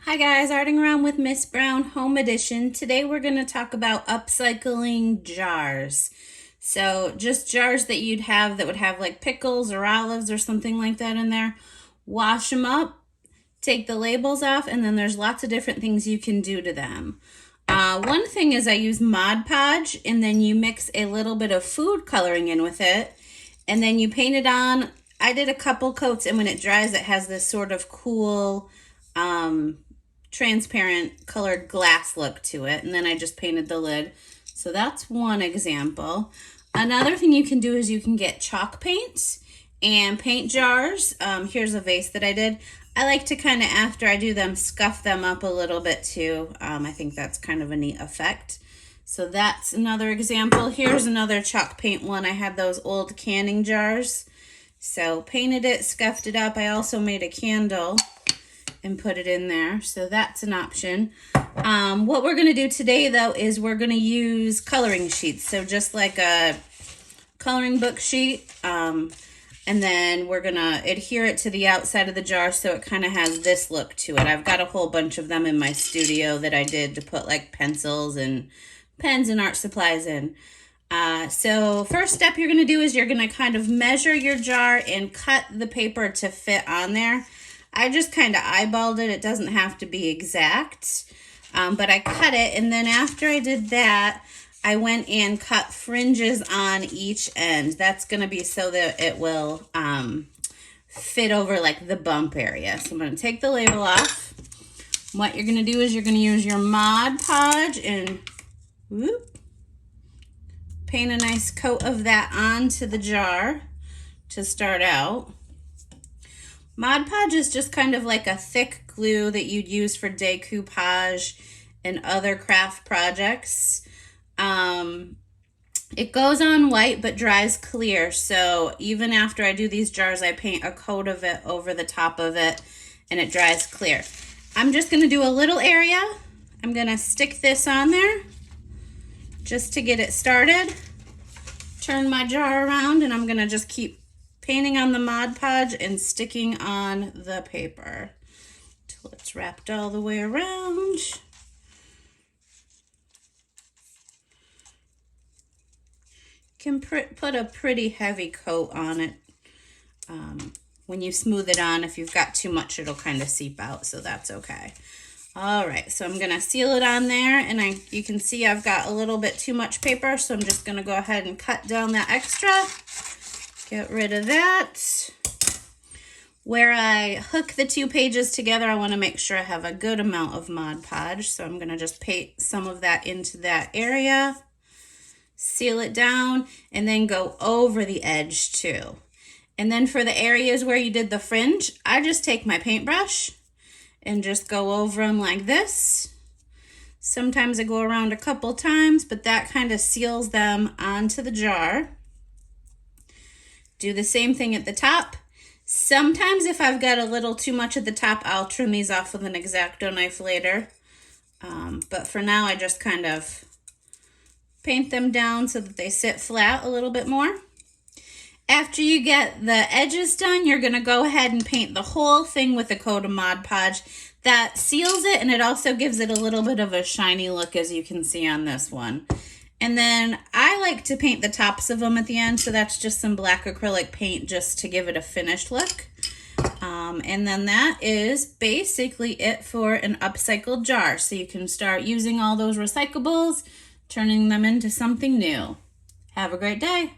Hi guys, Arting Around with Miss Brown Home Edition. Today we're going to talk about upcycling jars. So just jars that you'd have that would have like pickles or olives or something like that in there. Wash them up, take the labels off, and then there's lots of different things you can do to them. One thing is I use Mod Podge, and then you mix a little bit of food coloring in with it, and then you paint it on. I did a couple coats, and when it dries it has this sort of cool transparent colored glass look to it, and then I just painted the lid. So that's one example. Another thing you can do is you can get chalk paint and paint jars. Here's a vase that I did. I like to kind of, after I do them, scuff them up a little bit too. I think that's kind of a neat effect. So that's another example. Here's another chalk paint one. I had those old canning jars. So painted it, scuffed it up. I also made a candle and put it in there, so that's an option. What we're going to do today though is we're going to use coloring sheets, so just like a coloring book sheet, and then we're going to adhere it to the outside of the jar so it kind of has this look to it. I've got a whole bunch of them in my studio that I did to put like pencils and pens and art supplies in. So first step you're going to do is you're going to kind of measure your jar and cut the paper to fit on there. I just kind of eyeballed it. It doesn't have to be exact, but I cut it, and then after I did that, I went and cut fringes on each end. That's going to be so that it will fit over like the bump area. So I'm going to take the label off. What you're going to do is you're going to use your Mod Podge and paint a nice coat of that onto the jar to start out. Mod Podge is just kind of like a thick glue that you'd use for decoupage and other craft projects. It goes on white but dries clear, so even after I do these jars, I paint a coat of it over the top of it and it dries clear. I'm just going to do a little area. I'm going to stick this on there just to get it started. Turn my jar around, and I'm going to just keep painting on the Mod Podge and sticking on the paper till it's wrapped all the way around. You can put a pretty heavy coat on it. When you smooth it on, if you've got too much, it'll kind of seep out, so that's okay. All right, so I'm gonna seal it on there, and you can see I've got a little bit too much paper, so I'm just gonna go ahead and cut down that extra. Get rid of that. Where I hook the two pages together, I want to make sure I have a good amount of Mod Podge. So I'm going to just paint some of that into that area, seal it down, and then go over the edge too. And then for the areas where you did the fringe, I just take my paintbrush and just go over them like this. Sometimes I go around a couple times, but that kind of seals them onto the jar. Do the same thing at the top. Sometimes if I've got a little too much at the top, I'll trim these off with an X-Acto knife later. But for now, I just kind of paint them down so that they sit flat a little bit more. After you get the edges done, you're going to go ahead and paint the whole thing with a coat of Mod Podge. That seals it, and it also gives it a little bit of a shiny look, as you can see on this one. And then I like to paint the tops of them at the end, so that's just some black acrylic paint just to give it a finished look. And then that is basically it for an upcycled jar. So you can start using all those recyclables, turning them into something new. Have a great day.